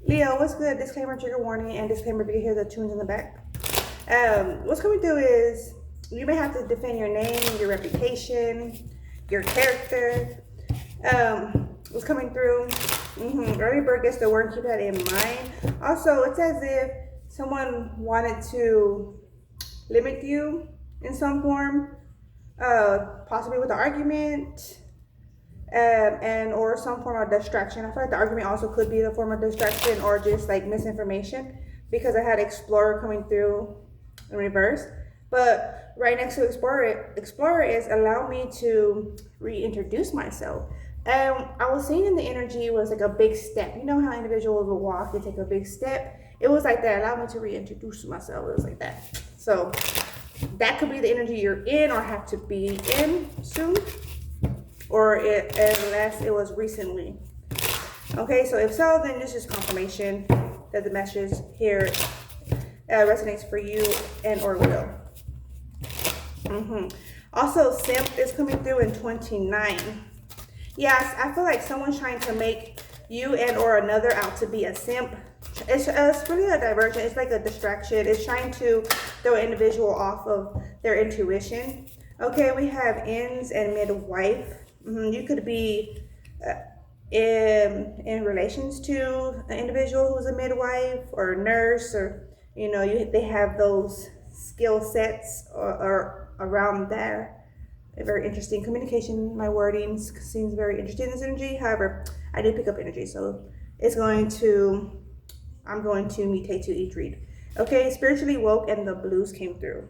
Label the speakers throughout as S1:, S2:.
S1: Leo, what's good? Disclaimer, trigger warning, and disclaimer if you hear the tunes in the back. What's coming through is you may have to defend your name, your reputation, your character. What's coming through? Early bird gets the word, keep that in mind. Also, it's as if someone wanted to limit you in some form, possibly with an argument, and or some form of distraction. I feel like the argument also could be the form of distraction or just like misinformation because I had Explorer coming through in reverse. But right next to Explorer is allow me to reintroduce myself. And I was seeing in the energy was like a big step. You know how individuals will walk and take a big step? It was like that. Allow me to reintroduce myself. It was like that. So that could be the energy you're in or have to be in soon, or unless it was recently. Okay, so if so, then this is confirmation that the message here resonates for you and or will. Also, simp is coming through in 29. Yes, I feel like someone's trying to make you and or another out to be a simp. It's really a diversion. It's like a distraction. It's trying to throw an individual off of their intuition. Okay, we have ends and midwife. You could be in relations to an individual who's a midwife or a nurse, or they have those skill sets or around there. Very interesting communication. My wording seems very interesting in this energy. However, I did pick up energy, so I'm going to mutate to each read. Okay, spiritually woke and the blues came through.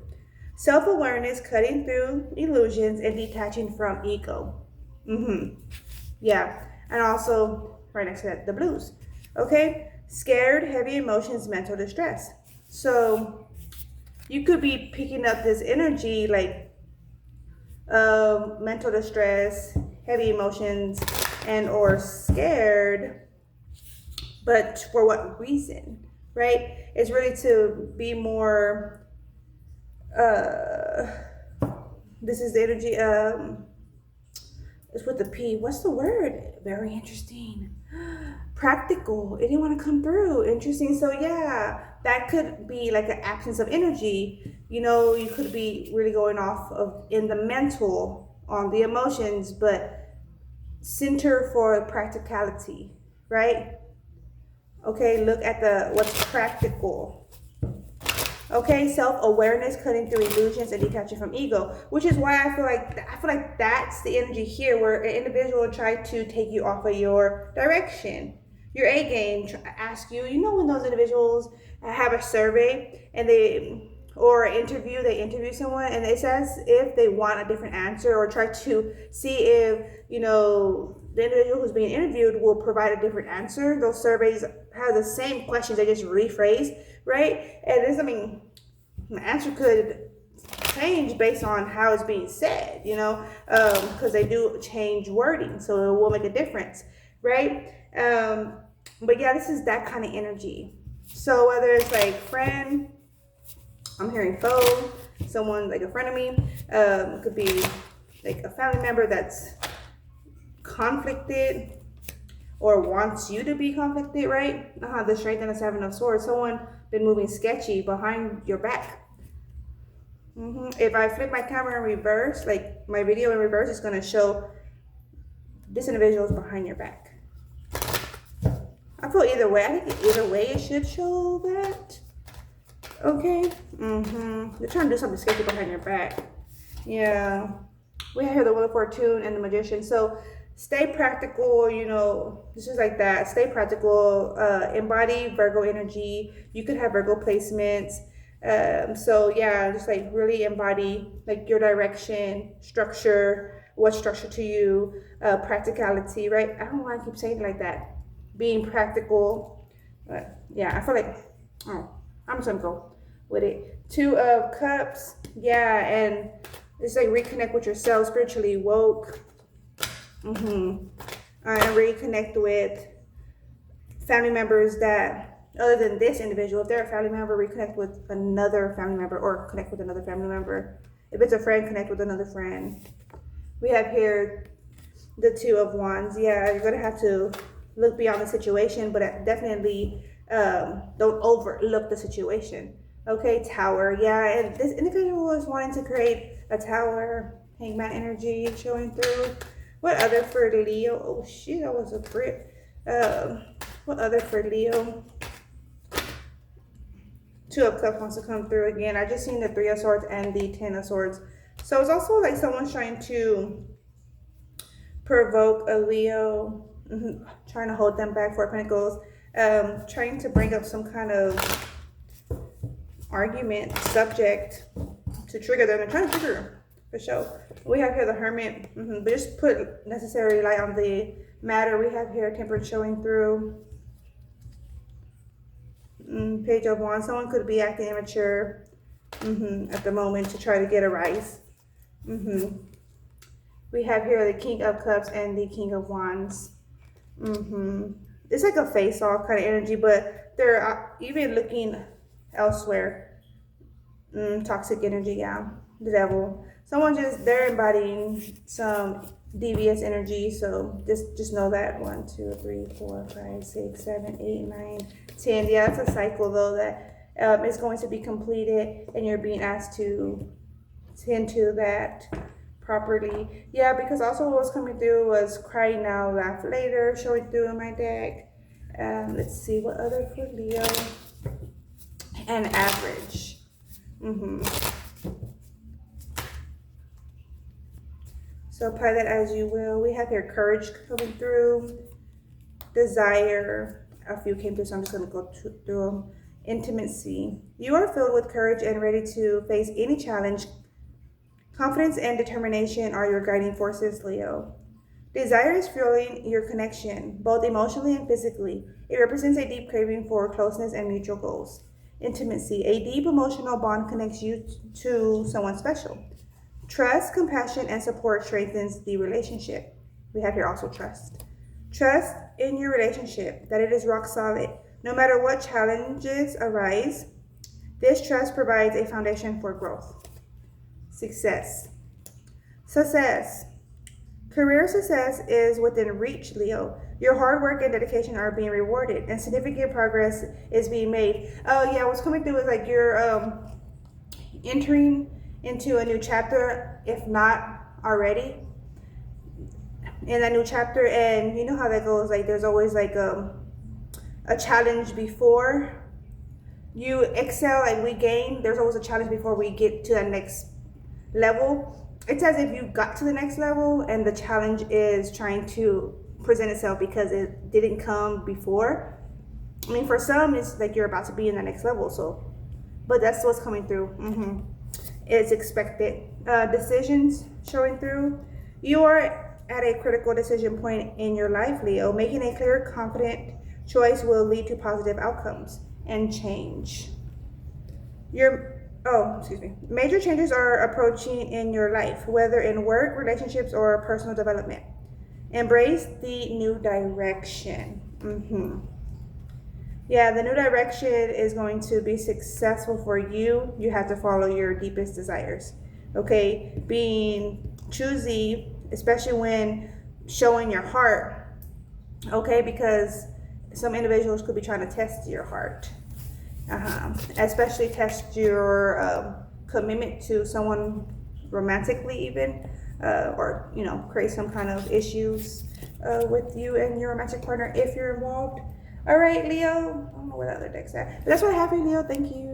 S1: Self-awareness, cutting through illusions and detaching from ego. Yeah, and also right next to that, the blues. Okay, scared, heavy emotions, mental distress. So you could be picking up this energy like mental distress, heavy emotions, and or scared. But for what reason, right? It's really to be more, this is the energy, it's with the P. What's the word? Very interesting. Practical. It didn't want to come through. Interesting. So yeah, that could be like an absence of energy. You could be really going off of in the mental, on the emotions, but center for practicality, right? Okay, look at what's practical. Okay, self-awareness, cutting through illusions and detaching from ego, which is why I feel like that's the energy here, where an individual will try to take you off of your direction, your A game, ask you. When those individuals have a survey and they interview someone, and it's as if they want a different answer or try to see if the individual who's being interviewed will provide a different answer. Those surveys have the same questions, they just rephrase, right? And the answer could change based on how it's being said, because they do change wording, so it will make a difference, right? But yeah, this is that kind of energy. So whether it's like friend, I'm hearing foe, someone like a friend of me, it could be like a family member that's conflicted or wants you to be conflicted, right? The strength and the seven of swords. Someone been moving sketchy behind your back. If I flip my camera in reverse, like my video in reverse, it's going to show this individual is behind your back. I feel either way. I think either way it should show that. Okay. They're trying to do something sketchy behind your back. Yeah. We have here the Wheel of Fortune and the Magician. So stay practical, this is like that. Stay practical, embody Virgo energy. You could have Virgo placements. So yeah, just like really embody like your direction, structure, what's structure to you, practicality, right? I don't know why I keep saying it like that. Being practical. Yeah, I feel like, I'm just gonna go with it. 2 of Cups. Yeah, and it's like reconnect with yourself, spiritually woke. And reconnect with family members that, other than this individual, if they're a family member, reconnect with another family member or connect with another family member. If it's a friend, connect with another friend. We have here the 2 of Wands. Yeah, you're gonna have to look beyond the situation, but definitely don't overlook the situation. Okay, Tower. Yeah, and this individual is wanting to create a tower. Hangman energy showing through. What other for Leo? Oh shit, that was a crit. What other for Leo? Two of Cups wants to come through again. I just seen the Three of Swords and the Ten of Swords. So it's also like someone's trying to provoke a Leo, trying to hold them back. Four of Pentacles, trying to bring up some kind of argument, subject to trigger them. They're trying to trigger them, for sure. We have here the Hermit, but just put necessary light on the matter. We have here Temperance showing through. Page of Wands. Someone could be acting immature at the moment to try to get a rise. We have here the King of Cups and the King of Wands. It's like a face-off kind of energy, but they're even looking elsewhere. Toxic energy, yeah. The Devil. Someone they're embodying some devious energy, so just know that. 1, 2, 3, 4, 5, 6, 7, 8, 9, 10. Yeah, it's a cycle though that is going to be completed, and you're being asked to tend to that properly. Yeah, because also what was coming through was cry now, laugh later, showing through in my deck. Let's see what other for Leo. And average. So apply that as you will. We have here courage coming through. Desire. A few came through, so I'm just going to go through them. Intimacy. You are filled with courage and ready to face any challenge. Confidence and determination are your guiding forces, Leo. Desire is fueling your connection, both emotionally and physically. It represents a deep craving for closeness and mutual goals. Intimacy. A deep emotional bond connects you to someone special. Trust, compassion, and support strengthens the relationship. We have here also trust. Trust in your relationship, that it is rock solid. No matter what challenges arise, this trust provides a foundation for growth. Success. Success. Career success is within reach, Leo. Your hard work and dedication are being rewarded, and significant progress is being made. Oh yeah, what's coming through is like you're entering into a new chapter, if not already in that new chapter. And you know how that goes, like there's always like a challenge before you excel. Like we gain, there's always a challenge before we get to that next level. It's as if you got to the next level and the challenge is trying to present itself because it didn't come before. I mean, for some it's like you're about to be in the next level, so but that's what's coming through. It's expected. Decisions showing through. You are at a critical decision point in your life, Leo. Making a clear, confident choice will lead to positive outcomes and change. Major changes are approaching in your life, whether in work, relationships, or personal development. Embrace the new direction. Yeah, the new direction is going to be successful for you. You have to follow your deepest desires. Okay, being choosy, especially when showing your heart. Okay, because some individuals could be trying to test your heart. Especially test your commitment to someone romantically, even, or create some kind of issues with you and your romantic partner if you're involved. All right, Leo. I don't know where the other deck's at, but that's what I have for you, Leo. Thank you.